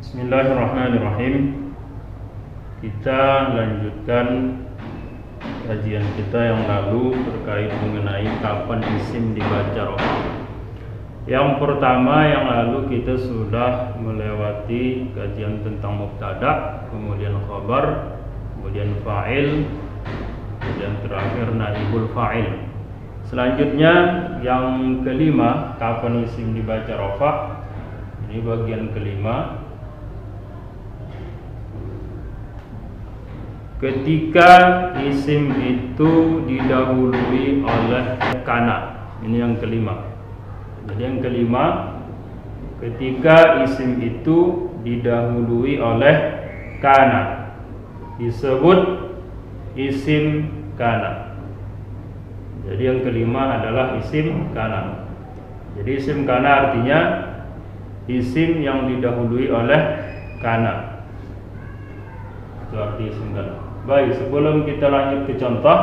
Bismillahirrahmanirrahim. Kita lanjutkan kajian kita yang lalu terkait mengenai kapan isim dibaca rafa. Yang pertama yang lalu kita sudah melewati kajian tentang mubtada, kemudian khabar, kemudian fa'il, kemudian terakhir naibul fa'il. Selanjutnya yang kelima, kapan isim dibaca rafa. Ini bagian kelima. Ketika isim itu didahului oleh kana. Ini yang kelima. Jadi yang kelima, ketika isim itu didahului oleh kana, disebut isim kana. Jadi yang kelima adalah isim kana. Jadi isim kana artinya isim yang didahului oleh kana. Itu arti isim kana. Baik, sebelum kita lanjut ke contoh,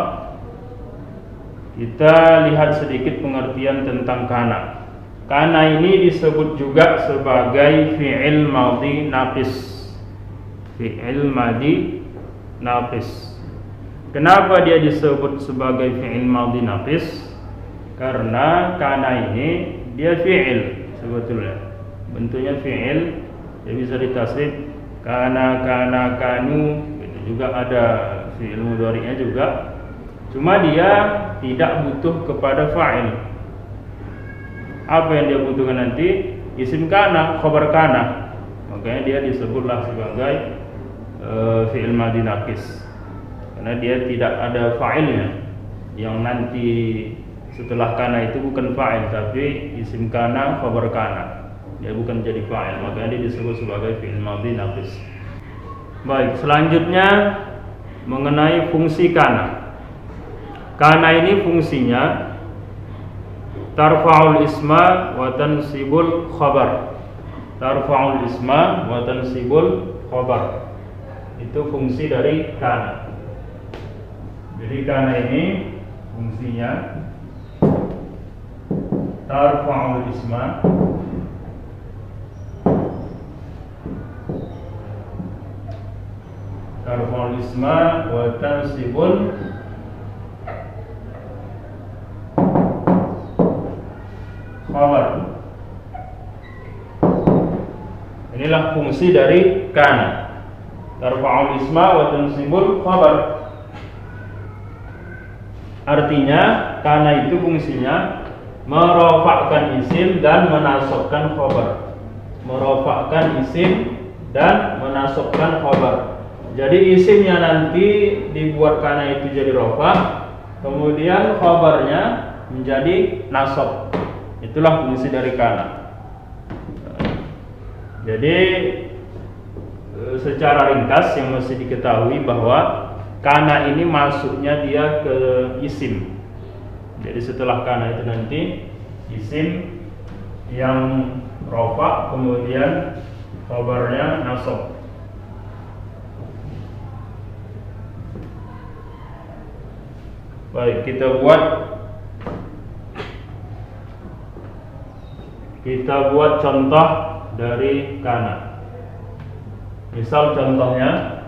kita lihat sedikit pengertian tentang kana. Kana ini disebut juga sebagai fi'il madhi naqis. Fi'il madhi naqis. Kenapa dia disebut sebagai fi'il madhi naqis? Karena kana ini dia fi'il sebetulnya. Bentuknya fi'il, dia bisa ditasrif kana, kanu. Juga ada fi'il mudhari'nya juga. Cuma dia tidak butuh kepada fa'il. Apa yang dia butuhkan nanti? Isim kana, khabar kana. Makanya dia disebutlah sebagai fi'il madhi naqis. Karena dia tidak ada fa'ilnya. Yang nanti setelah kana itu bukan fa'il, tapi isim kana, khabar kana. Dia bukan jadi fa'il, makanya dia disebut sebagai fi'il madhi naqis. Baik, selanjutnya mengenai fungsi kana. Kana ini fungsinya tarfa'ul isma wa tansibul khabar. Tarfa'ul isma wa tansibul khabar. Itu fungsi dari kana. Jadi kana ini fungsinya tarfa'ul isma tarfa'ul isma wa tansibul khabar. Inilah fungsi dari kana. Tarfa'ul isma wa tansibul khabar. Artinya kana itu fungsinya merofakkan isim dan menasabkan khabar. Merofakkan isim dan menasabkan khabar. Jadi isimnya nanti dibuat kana itu jadi rofa, kemudian khabarnya menjadi nasab. Itulah fungsi dari kana. Jadi secara ringkas yang mesti diketahui bahwa kana ini masuknya dia ke isim. Jadi setelah kana itu nanti isim yang rofa, kemudian khabarnya nasab. Baik, kita buat contoh dari kana. Misal contohnya,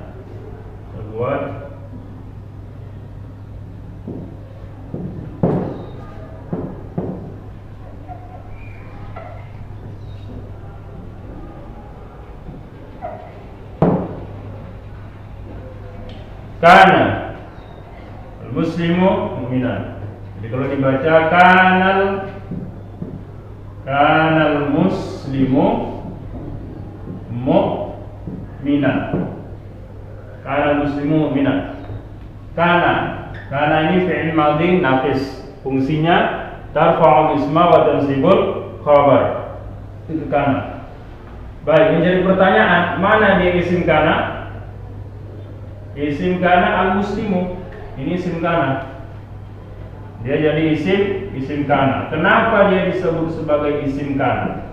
kita buat kana muslimu mu'minan. Jadi kalau dibaca kanal muslimu mu'minan. Kanal muslimu mu'minan. Kana ini fi'il madhi naqis. Fungsinya tarfa'ul isma wa tansibul khabar. Itu kana. Baik, menjadi pertanyaan, mana dia isim kana? Isim kana al-muslimu. Ini isim kana. Dia jadi isim kana. Kenapa dia disebut sebagai isim kana?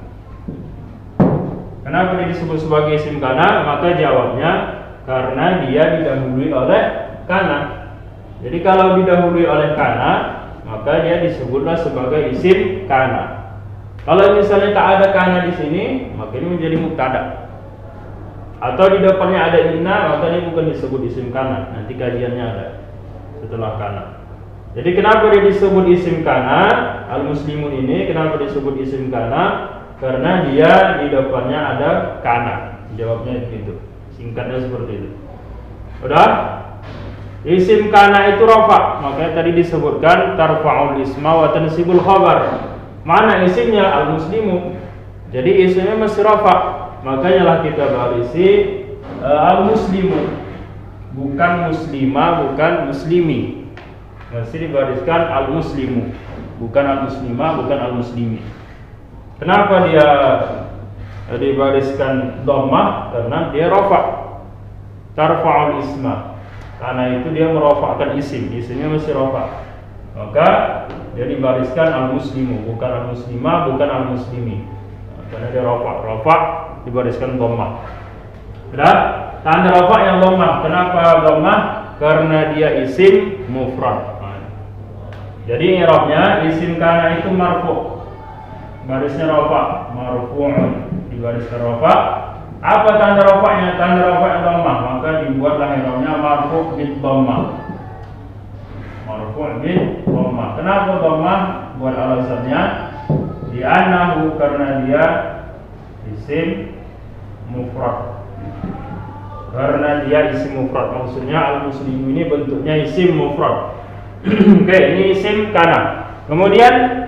Kenapa dia disebut sebagai isim kana? Maka jawabnya karena dia didahului oleh kana. Jadi kalau didahului oleh kana, maka dia disebutlah sebagai isim kana. Kalau misalnya tak ada kana di sini, maka ini menjadi mubtada. atau di depannya ada inna, maka ini bukan disebut isim kana. Nanti kajiannya ada setelah kana. Jadi kenapa dia disebut isim kana? Al-muslimun ini kenapa disebut isim kana? Karena dia di depannya ada kana. Jawabnya begitu. Singkatnya seperti itu. Udah? Isim kana itu rafa. Makanya tadi disebutkan tarfa'ul isma wa tansibul khabar. Mana isimnya? Al-muslimun. Jadi isimnya mesti rafa. Makanya lah kita barisi al-muslimun. Bukan muslimah, bukan muslimi. Mesti dibariskan al-muslimu. Bukan al-muslimah, bukan al-muslimi. Kenapa dia dibariskan dhammah? Karena dia rafa. Tarfa'ul isma. Karena itu dia merofakkan isim. Isimnya mesti rafa. Maka dia dibariskan al-muslimu, bukan al-muslimah, bukan al-muslimi. Karena dia rafa dibariskan dhammah. Sudah? Tanda rafa yang dhammah. Kenapa dhammah? Karena dia isim mufrad. Jadi i'rabnya isim kana itu marfu'. Barisnya rafa, marfu'un, dibariskan rafa. Apa tanda rafa'nya? Tanda rafa' dhammah, maka dibuatlah i'rabnya marfu' bid dhammah. Marfu' bid dhammah. Kenapa dhammah? Buat alasannya li'annahu, karena dia isim mufrad. Karena dia isim mufrad, maksudnya al-muslim ini bentuknya isim mufrad. Oke, ini isim kana. Kemudian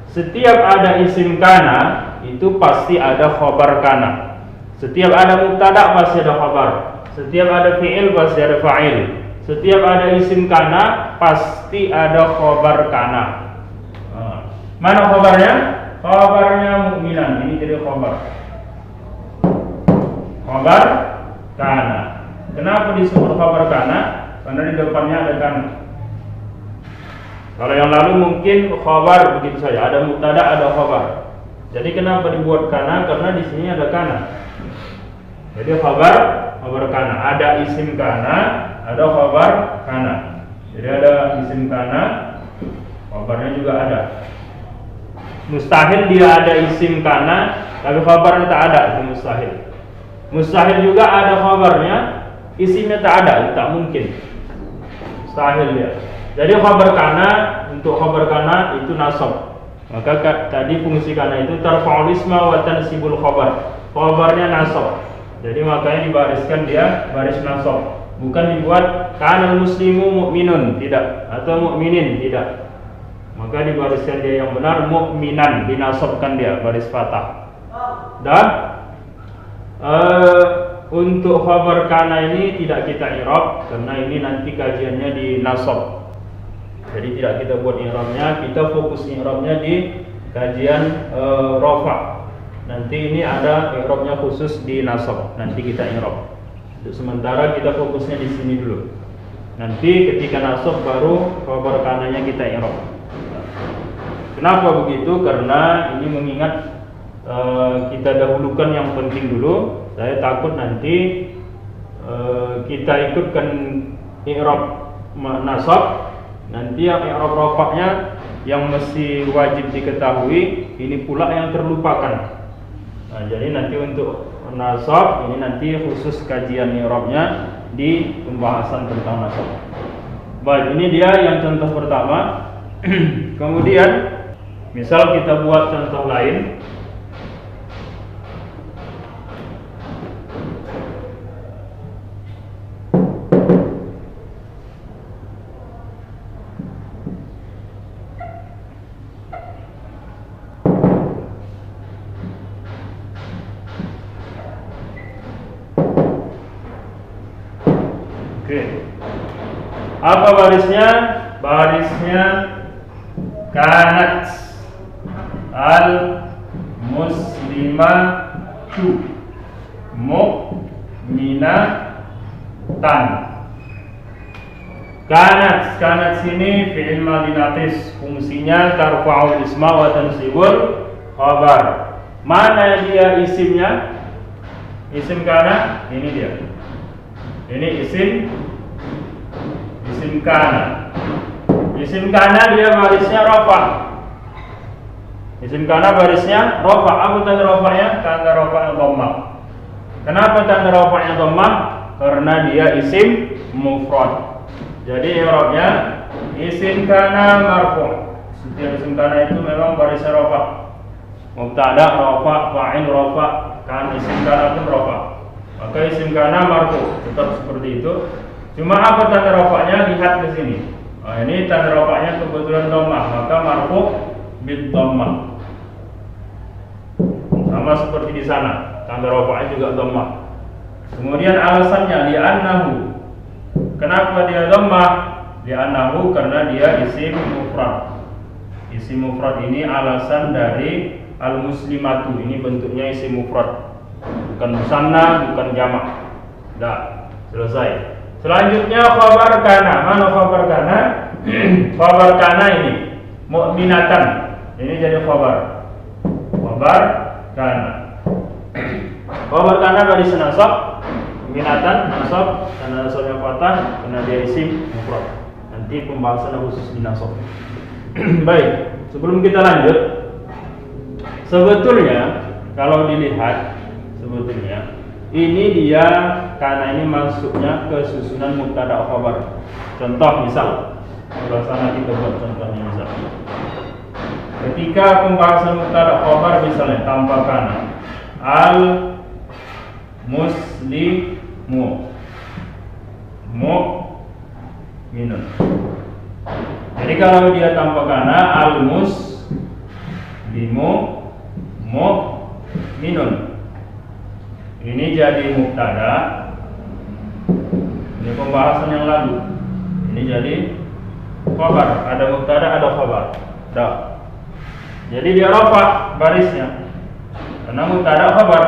setiap ada isim kana itu pasti ada khabar kana. Setiap ada mubtada pasti ada khabar. Setiap ada fi'il pasti ada fa'il. Setiap ada isim kana pasti ada khabar kana. Mana khabarnya? Khabarnya mukminan. Ini jadi khabar. Khabar kana. Kenapa disebut khabar kana? Karena di depannya ada kana. Kalau yang lalu mungkin khabar begitu saja, ada mubtada, ada khabar. Jadi kenapa dibuat kana? Karena di sini ada kana. Jadi khabar kana. Ada isim kana, ada khabar kana. Jadi ada isim kana, khabarnya juga ada. Mustahil dia ada isim kana, tapi khabarnya tak ada, itu mustahil. Mustahil juga ada khabarnya, isimnya tak ada, itu tak mungkin. Mustahil dia. Jadi khabar kana, untuk khabar kana itu nasab. Maka tadi fungsi kana itu tarfa'ul isma wa tansibul khabar. Khabarnya nasab. Jadi makanya dibariskan dia baris nasab. Bukan dibuat kanal muslimu mu'minun, tidak, atau mu'minin, tidak. Maka dibariskan dia yang benar mu'minan, dinasabkan dia baris fathah. Dan untuk khabar kana ini tidak kita i'rab karena ini nanti kajiannya di nasab. Jadi tidak kita buat i'rabnya, kita fokus i'rabnya di kajian rafa. Nanti ini ada i'rabnya khusus di nasab. Nanti kita i'rab. Untuk sementara kita fokusnya di sini dulu. Nanti ketika nasab baru khabar kananya kita i'rab. Kenapa begitu? Karena ini mengingat kita dahulukan yang penting dulu. Saya takut nanti kita ikutkan i'rab nasab. Nanti yang i'rab rafa'nya yang mesti wajib diketahui ini pula yang terlupakan. Nah, jadi nanti untuk nasab ini nanti khusus kajian i'rabnya di pembahasan tentang nasab. Baik, ini dia yang contoh pertama. Kemudian misal kita buat contoh lain. Apa barisnya? Barisnya kanat al-muslimatu mu'minatan. Kanat sini fi'il madhi naqis, fungsinya tarfa'ul isma wa tansibul khabar. Mana dia isimnya? Isim kana, ini dia. Ini isim kana. Isim kana dia barisnya rafa. Isim kana barisnya rafa. Apa tanda rafanya? Tanda rafa dhammah. Kenapa tanda rafa'nya dhammah? Karena dia isim mufrad. Jadi i'rabnya isim kana marfu'. Setiap isim kana itu memang barisnya rafa'. Mubtada rafa', fa'il rafa', kan isim kana pun rafa'. Maka isim kana marfu', tetap seperti itu. Cuma apa tanda rafa'nya? Lihat ke sini. Nah, ini tanda rafa'nya kebetulan dhammah, maka marfu' bid dhammah. Sama seperti di sana, tanda rafa'nya juga dhammah. Kemudian alasannya li'annahu. Kenapa dia dhammah? Li'annahu karena dia isim mufrad. Isim mufrad ini alasan dari al-muslimatu. Ini bentuknya isim mufrad. Bukan musanna, bukan jamak. Dah, selesai. Selanjutnya khabar kana. Mana khabar kana? Khabar kana ini mu'minatan. Ini jadi khabar. Khabar kana. Khabar kana baris nasab, mu'minatan nasab, karena nasabnya fathah, karena dia isim mufrad. Nanti pembahasan khusus di nasab. Baik, sebelum kita lanjut, sebetulnya kalau dilihat sebetulnya ini dia karena ini masuknya ke susunan mubtada khabar. Contoh misal, sana kita buat contohnya misal. Ketika pembahasan mubtada khabar misalnya tanpa kana, al muslimu mu'minun. Jadi kalau dia tanpa kana, al muslimu mu'minun. Ini jadi mubtada. Ini pembahasan yang lalu. Ini jadi khabar. Ada mubtada, ada khabar. Dah. Jadi dia rafa barisnya. Karena mubtada khabar.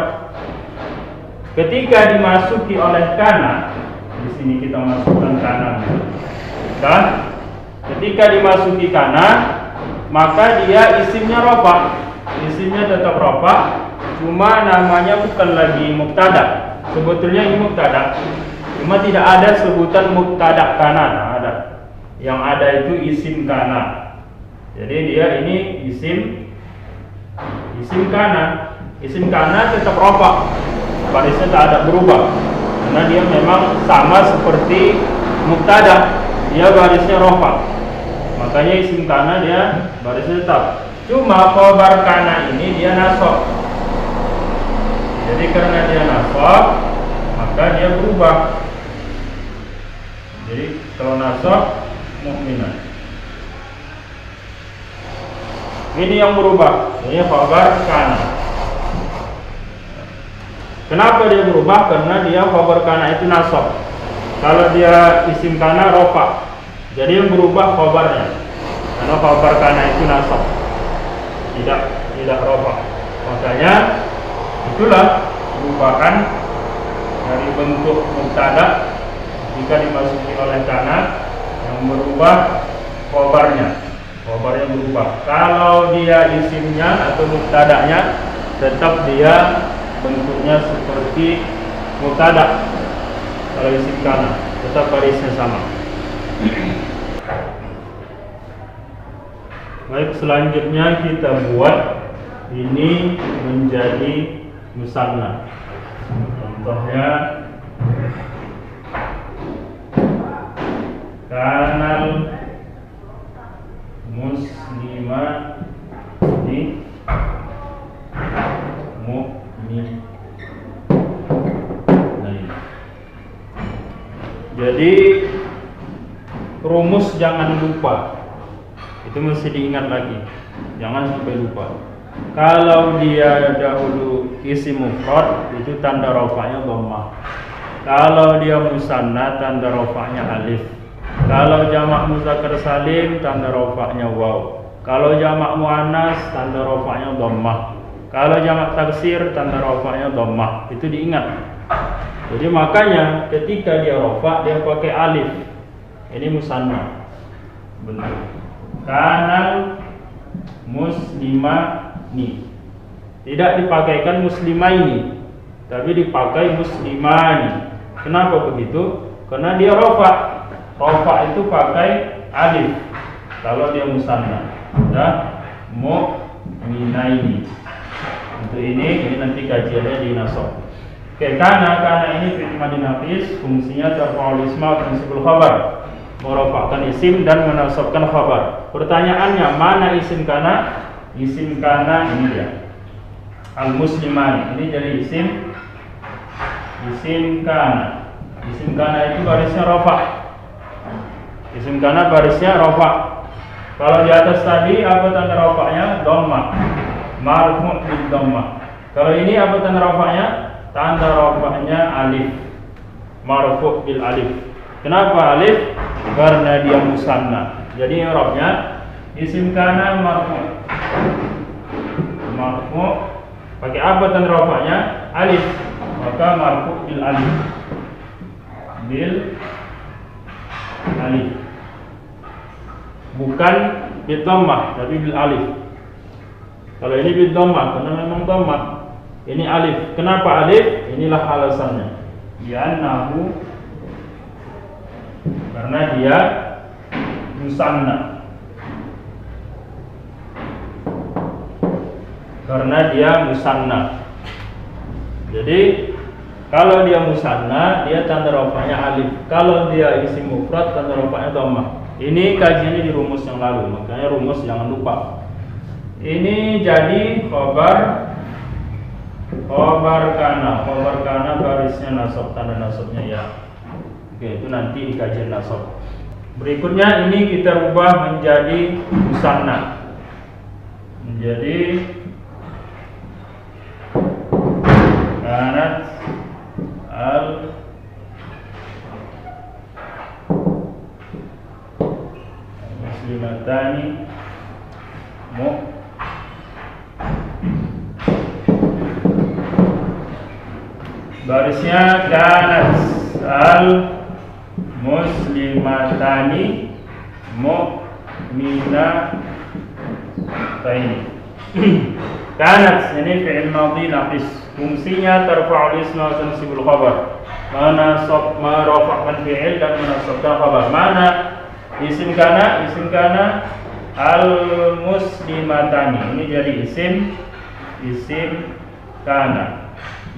Ketika dimasuki oleh kana, di sini kita masukkan kana. Dan ketika dimasuki kana, maka dia isimnya rafa. Isimnya tetap rafa. Cuma namanya bukan lagi mubtada. Sebetulnya ini mubtada. Cuma tidak ada sebutan mubtada kana, nah, ada. Yang ada itu isim kana. Jadi dia ini isim kana. Isim kana tetap rafa. Barisnya tak ada berubah. Karena dia memang sama seperti mubtada. Dia barisnya rafa. Makanya isim kana dia barisnya tetap. Cuma khabar kana ini dia nasab. Jadi karena dia nasab, maka dia berubah. Jadi kalau nasab mukminah. Ini yang berubah. Ini khabar kana. Kenapa dia berubah? Karena dia khabar kana itu nasab. Kalau dia isim kana rafa. Jadi yang berubah khabarnya. Karena khabar kana itu nasab. Tidak rafa. Makanya itulah perubahan dari bentuk mubtada jika dimasuki oleh kana yang berubah khabarnya berubah. Kalau dia isimnya atau mubtadanya tetap dia bentuknya seperti mubtada. Kalau isim kana tetap barisnya sama. Baik, selanjutnya kita buat ini menjadi musanna. Contohnya kanal muslimah di mu'min. Jadi rumus jangan lupa. Itu mesti diingat lagi. Jangan sampai lupa. Kalau dia dahulu isim mufrad itu tanda rafa'nya dhammah. Kalau dia musanna tanda rafa'nya alif. Kalau jamak muzakkar salim tanda rafa'nya waw. Kalau jamak muannas tanda rafa'nya dhammah. Kalau jamak taksir tanda rafa'nya dhammah. Itu diingat. Jadi makanya ketika dia rafa dia pakai alif. Ini musanna. Benar. Kanal muslimani. Tidak dipakaikan muslimaini, tapi dipakai muslimani. Kenapa begitu? Karena dia rafa. Rafa itu pakai alif. Kalau dia musanna, ya mu'minaini. Untuk ini nanti kajiannya di nasab. Oke, karena ini fi'il madhi naqis, fungsinya tarfa'ul isma wa tansibul khabar, merofakkan isim dan menasabkan khabar. Pertanyaannya, mana isim kana? Isim kana ini dia, al muslimani. Ini jadi isim kana. Isim kana itu barisnya rafa. Isim kana barisnya rafa. Kalau di atas tadi apa tanda rafanya? Dhamma, marfu' bil dhamma. Kalau ini apa tanda rafanya? Tanda rafanya alif, marfu' bil alif. Kenapa alif? Karena dia musanna. Jadi i'rabnya isim kana marfu'. Marfu' pakai apa tanda rafanya? Alif. Maka marfu' bil alif. Bil alif. Bukan bil dhammah, tapi bil alif. Kalau ini bil dhammah, karena memang dhammah. Ini alif. Kenapa alif? Inilah alasannya. Li'annahu, karena dia musanna. Karena dia musanna. Jadi kalau dia musanna, dia tanda rafanya alif. Kalau dia isim mufrad, tanda rafanya dhammah. Ini kajiannya di rumus yang lalu, makanya rumus jangan lupa. Ini jadi khabar kana barisnya nasab, tanda nasabnya ya. Oke, itu nanti di kajian nasab. Berikutnya ini kita ubah menjadi musanna. Menjadi kanat al muslimatani barisnya kanat al muslimatani mu'minataini. Kanat ini fi'il madhi naqis, fungsinya tarfa'ul isma wa tansibul khabar, menasab merofakkan fi'il dan menasabkan khabar. Mana isim kana? Isim kana al muslimatani. Ini jadi isim kana.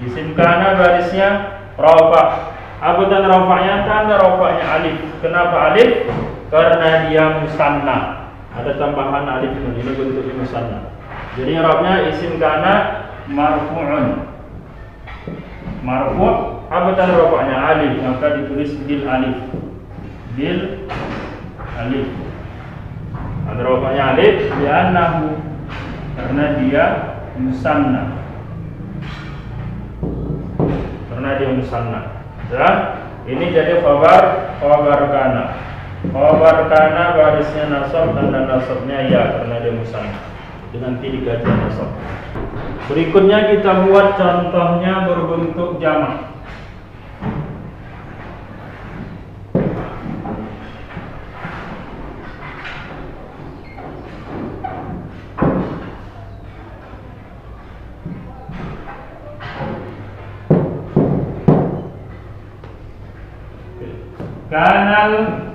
Isim kana barisnya rafa. Apa tanda rafanya? Tanda rafanya alif. Kenapa alif? Karena dia musanna. Ada tambahan alif nun. Ini bentuknya musanna. Jadi i'rabnya isim kana marfu'un. Marfu'. Apa tanda rafanya? Alif. Maka ditulis bil alif. Bil alif. Tanda rafanya alif li'annahu, karena dia musanna. Karena dia musanna. Ya, ini jadi khabar kana. Khabar kana barisnya nasab, tanda nasabnya ya karena dia musanna. Itu nanti diganti nasab. Berikutnya kita buat contohnya berbentuk jamak. Kanal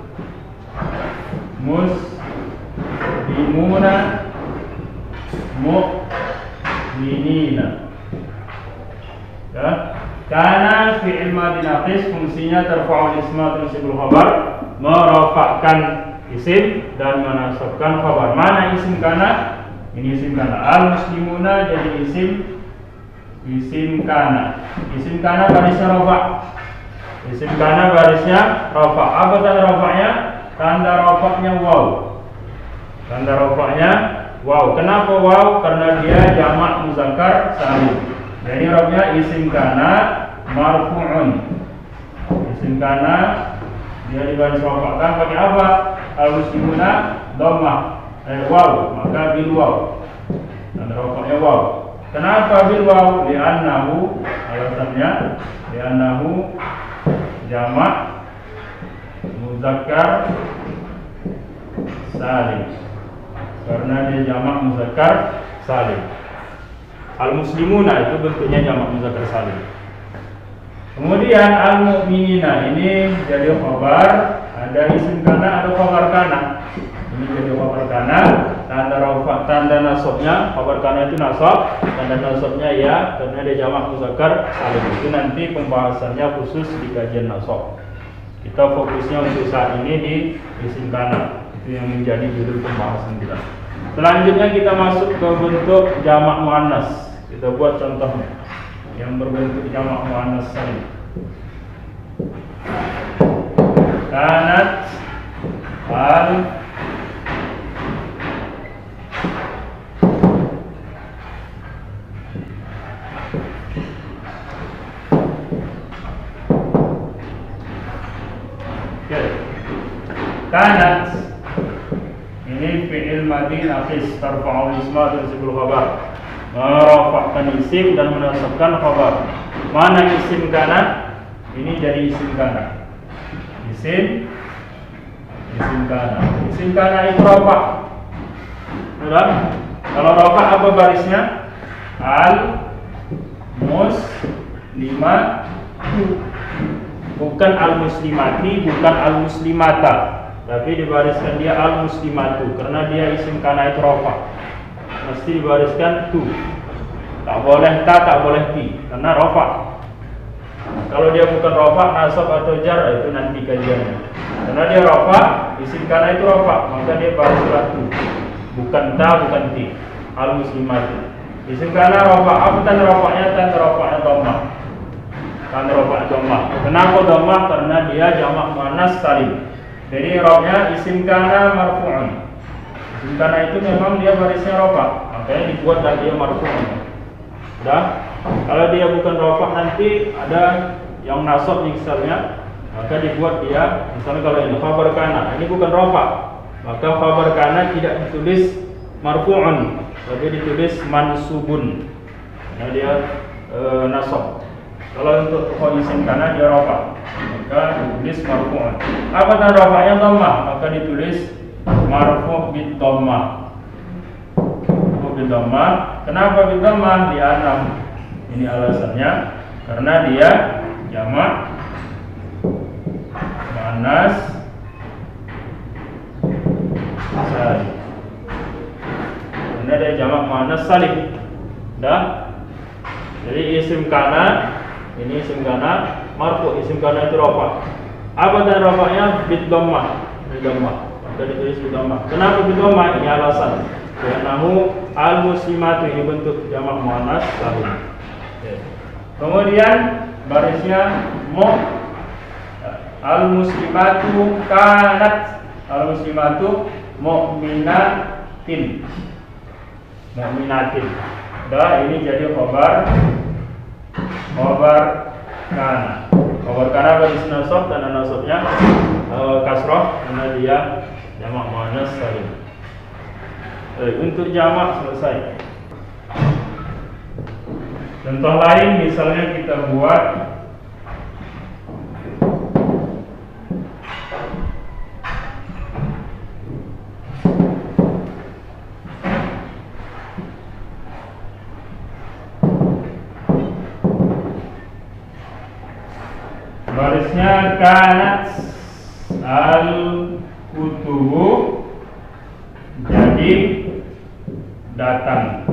muslimuna mu'minina. Ya. Kana fi'il madhi naqis, fungsinya tarfa'ul isma wa tansibul khabar, merofakkan isim dan menasabkan khabar. Mana isim kana? Ini isim kana. Al muslimuna jadi isim kana. Isim kana barisnya rafa. Isim kana barisnya rafa. Apa tanda rafanya? Tanda rafanya waw. Tanda rafanya waw. Kenapa waw? Karena dia jamak muzakkar salim. Jadi i'rabnya isim kana marfu'un. Isim kana dia dibaris rafa'kan pakai apa? Al-muslimuna dhammah. Waw, maka bil waw. Tanda rafanya waw. Kenapa bil waw? Li'annahu, alasannya li'annahu jamak muzakkar salim. Karena dia jamak muzakkar salim. Al-muslimuna itu bentuknya jamak muzakkar salim. Kemudian al-mu'minina ini jadi khabar, ada isim kana, ada khabar kana. Ini jadi khabar kana. tanda nasabnya khabar kana itu nasab, tanda nasabnya ya karena dia jamak muzakkar salim. Itu nanti pembahasannya khusus di kajian nasab. Kita fokusnya untuk saat ini di isim kana. Itu yang menjadi judul pembahasan kita. Selanjutnya kita masuk ke bentuk jamak muannas. Kita buat contohnya yang berbentuk jamak muannas salim. Kanat al kanat ini fi'il madhi naqis tarfa'ul isma dan sibul khabar, merafa'kan isim dan menasabkan khabar. Mana isim kanat? Ini jadi isim kanat. Isim kana. Isim kana itu rafa'. Sudah? Kalau rafa' apa barisnya? Al muslimatu. Bukan al muslimati, bukan al muslimata. Tapi dibariskan dia al muslimatu karena dia isim kana itu rafa'. Mesti dibariskan tu. Tak boleh ta, tak boleh ti karena rafa'. Kalau dia bukan rafa', nasab atau jar itu nanti kajiannya. Karena dia rafa', isim kana itu rafa', maka dia baris tu. Bukan ta, bukan ti. Al muslimatu. Isim kana rafa', apa tanda rafa'nya? Tanda rafa'nya dhammah. Tanda rafa'nya dhammah. Kenapa dhammah? Karena dia jamak muannas salim. Jadi i'rabnya isim kana marfu'un. Isim kana itu memang dia barisnya rafa', makanya dibuat dan dia marfu'un. Sudah? Kalau dia bukan rafa' nanti ada yang nasab misalnya, maka dibuat dia misalnya kalau ini khabar kana, ini bukan rafa', maka khabar kana tidak ditulis marfu'un, tapi ditulis mansubun. Karena dia nasab. Kalau untuk isim kana dia rafa', maka ditulis marfu'un. Apa tanda rafa'nya? Dhammah, maka ditulis marfu' bid dhammah. Bidhammah. Kenapa bidhammah? Li'annam. Ini alasannya karena dia jamak muannas salim. Karena dia jamak muannas salim. Dah. Jadi isim kana, ini isim kana marfu', isim kana itu rafa'. Apa tanda rafa'nya? Bidhammah. Bidhammah. Maka ditulis bidhammah. Kenapa bidhammah? Ini alasan. Nahu al muslimatu ini bentuk jamak muannas salim. Kemudian barisnya al muslimatu kanat, al muslimatu mu'minatin. Mu'minatin. Dah ini jadi khabar kana. Khabar kana baris nasab dan nasabnya kasrah karena dia jamak muannas salim. Untuk jamak selesai. Contoh lain misalnya kita buat barisnya kanat al kutubu jadi datang.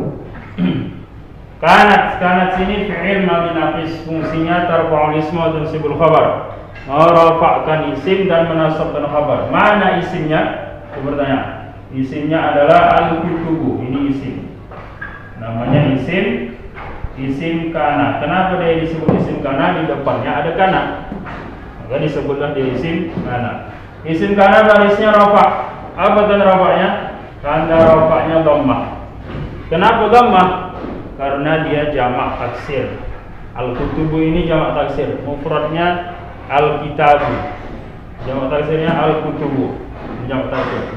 Kanat sini fi'il madhi naqis, fungsinya tarfa'ul isma dan sibul khabar, merafa'kan isim dan menasabkan khabar. Mana isimnya? Bertanya. Isimnya adalah al-kutubu. Ini isim. Namanya isim kana. Kenapa dia disebut isim kana? Di depannya ada kana, maka disebutlah dia isim kana. Isim kana barisnya rafa'. Apa tanda rafa'nya? Tanda rafa'nya dhammah. Kenapa dhammah? Karena dia jamak taksir. Al-kutubu ini jamak taksir. Mufradnya al-kitabu. Jamak taksirnya al-kutubu. Jamak taksir.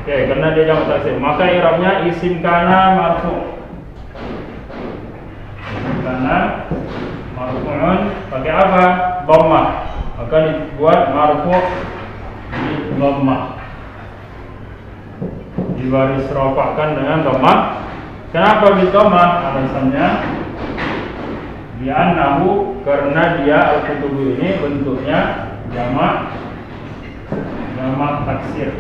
Oke, karena dia jamak taksir, maka i'rabnya isim kana marfu'. Isim kana marfu'un pakai apa? Dhammah. Maka dibuat marfu' di dhammah. Dibaris rafa'kan dengan dhammah. Kenapa bidhammah? Alasannya li'annahu, karena dia al-kutubu ini bentuknya jamak taksir.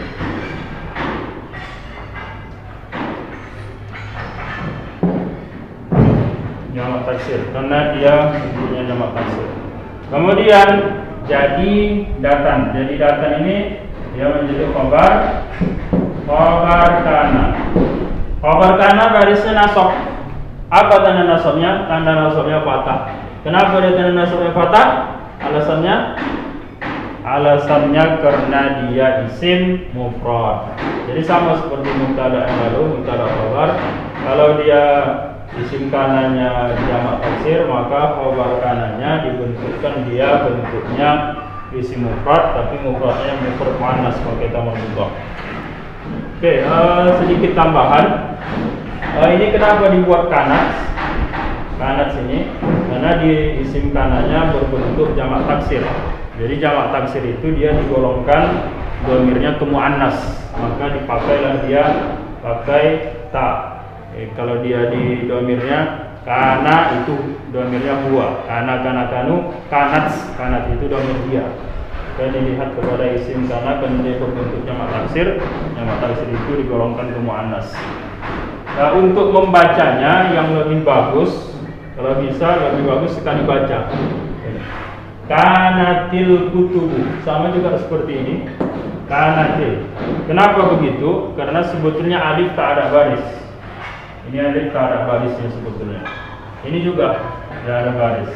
jamak taksir karena dia bentuknya jamak taksir. Kemudian jadi datan. Jadi datan ini dia menjadi khabar kana. Khabar kana barisnya nasab. Apa tanda nasabnya? Tanda nasabnya fathah. Kenapa dia tanda nasabnya fathah? Alasannya karena dia isim mufrad. Jadi sama seperti mubtada yang lalu, mubtada khabar. Kalau dia isim kananya jamak taksir, maka khabar kananya dibentukkan dia bentuknya isim mufrad, tapi mufradnya mufrad muannas pakai tamar mudhaf. Oke, sedikit tambahan. Ini kenapa dibuat kanat? Kanat sini karena di isim kananya berbentuk jamak taksir. Jadi jamak taksir itu dia digolongkan dhamirnya ke muannas, maka dipakailah dia pakai ta. Kalau dia di dhamirnya kana itu dhamirnya huwa. Kana kanu kanat itu dhamir dia. Dan dilihat kepada isim kana karena dia berbentuk jamak taksir. Jamak taksir itu digolongkan ke muannas. Nah, untuk membacanya yang lebih bagus, kalau bisa lebih bagus sekali baca. Kanatil kutubu, sama juga seperti ini. Kanatil. Kenapa begitu? Karena sebetulnya alif tak ada baris. Ini alif tak ada barisnya sebetulnya. Ini juga tidak ada baris.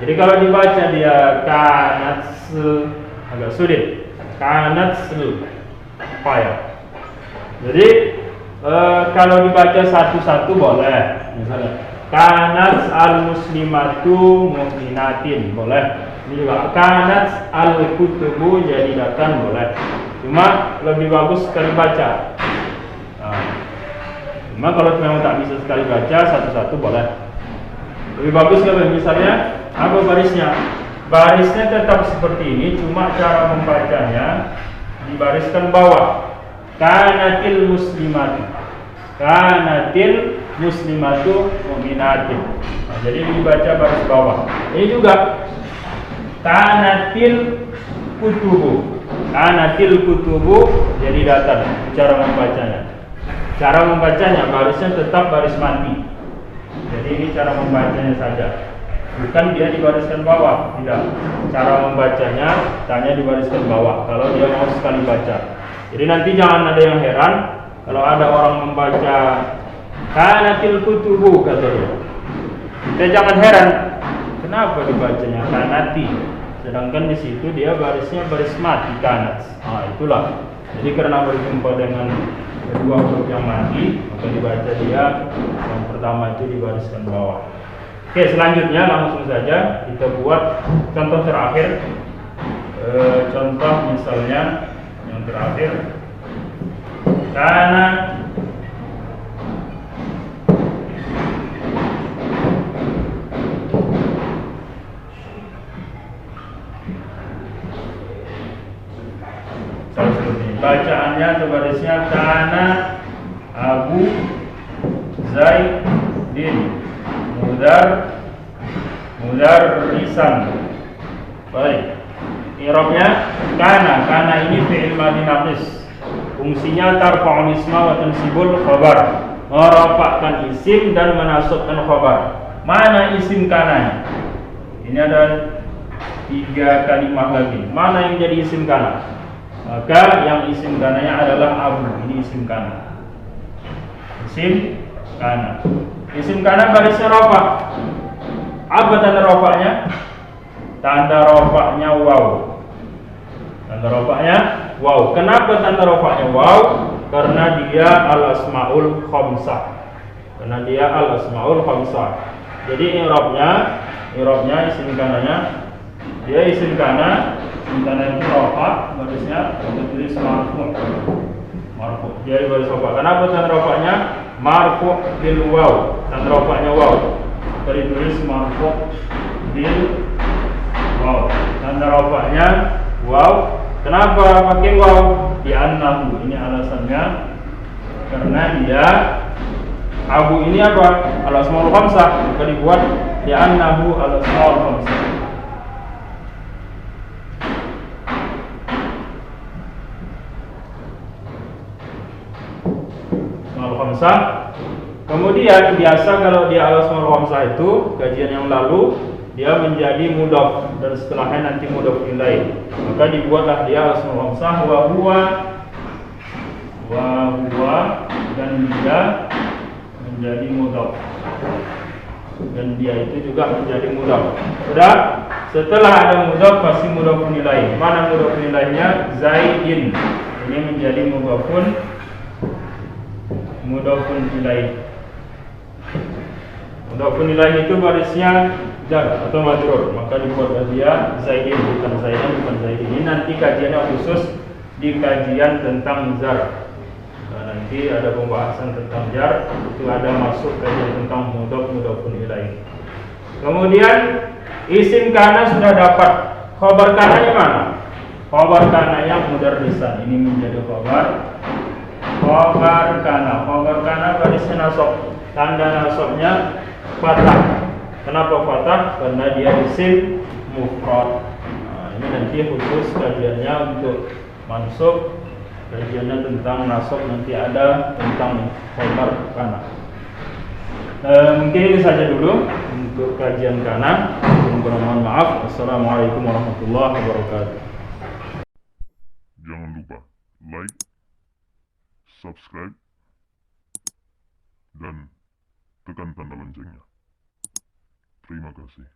Jadi kalau dibaca dia kanatsil, agak sulit. Kanatsil, apa ya? Jadi kalau dibaca satu-satu boleh. Misalnya kanat al-muslimatu mu'minatin boleh. Ini juga kanat al-kutubu jadi datan boleh. Cuma lebih bagus sekali baca. Cuma kalau memang tak bisa sekali baca satu-satu boleh. Lebih bagus kalau misalnya apa barisnya? Barisnya tetap seperti ini, cuma cara membacanya dibariskan bawah. Kanatil muslimatu. Kanatil muslimatu mu'minatin. Nah, jadi dibaca baris bawah. Ini juga kanatil kutubu. Kanatil kutubu jadi datan. Cara membacanya. Cara membacanya barisnya tetap baris mati. Jadi ini cara membacanya saja. Bukan dia dibariskan bawah, tidak. Cara membacanya tanya dibariskan bawah kalau dia mau sekali baca. Jadi nanti jangan ada yang heran kalau ada orang membaca kanatil kutubu katanya. Kita jangan heran kenapa dibacanya kanati, sedangkan di situ dia barisnya baris mati kanat. Itulah. Jadi karena berjumpa dengan kedua huruf yang mati, maka dibaca dia yang pertama itu dibariskan bawah. Oke, selanjutnya langsung saja kita buat contoh terakhir. Contoh misalnya yang terakhir karena seperti ini. Bacaannya atau barisnya kana Abu Zaidin mudarrisan. Baik. I'rabnya kana ini fi'il madhi naqis. Fungsinya tarfa'ul isma wa tansibul khabar. Merafa'kan isim dan menasabkan khabar. Mana isim kana? Ini ada 3 kalimat lagi. Mana yang jadi isim kana? Maka yang isim kananya adalah Abu. Ini isim kana. Isim kana. Isim kana barisnya rafa'. Apa tanda rafa'nya? Tanda rafa'nya waw. Tanda rafa'nya waw. Kenapa tanda rafa'nya waw? Karena dia al-asmaul khamsah. Karena dia al-asmaul khamsah. Jadi i'rabnya isim kananya dia isim kana itu rafa', barisnya ditulis marfu'. Jadi baris rafa'. Kenapa tanda rafa'nya marfu' bil waw? Tanda rafa'nya waw. Ditulis marfu' bil waw. Tanda rafa'nya waw. Kenapa pakai waw? Di annahu. Ini alasannya karena dia Abu ini apa? Al-asmaul khamsah. Maka dibuat di annahu al-asmaul khamsah. Asmaul khamsah. Kemudian biasa kalau di al-asmaul khamsah itu kajian yang lalu dia menjadi mudhaf dan setelahnya nanti mudhaf ilaih. Maka dibuatlah dia al-asmaul khamsah wa huwa dan dia menjadi mudhaf. Dan dia itu juga menjadi mudhaf. Sudah? Setelah ada mudhaf pasti mudhafun ilaih. Mana mudhafun ilaihnya? Zaidin. Ini menjadi mudhafun ilaih. Mudhafun ilaih itu barisnya jar atau majrur, maka dibuat dia Zaidin, bukan Zaidan, bukan Zaidin. Ini nanti kajiannya khusus di kajian tentang zar. Nah, nanti ada pembahasan tentang jar, itu ada masuk kajian tentang mudhafun ilaih. Kemudian isim kana sudah dapat. Khabar kananya mana? Khabar kananya mudarrisan. Ini menjadi khabar kana. Khabar kana barisnya nasab. Tanda nasabnya fathah. Kenapa fathah? Karena dia isim mufrad. Nah, ini nanti khusus kajiannya untuk mansub. Kajiannya tentang nasab nanti ada tentang khabar kana. Mungkin ini saja dulu untuk kajian kana. Mohon maaf. Assalamualaikum warahmatullahi wabarakatuh. Jangan lupa like, subscribe, dan tekan tanda loncengnya. Terima kasih.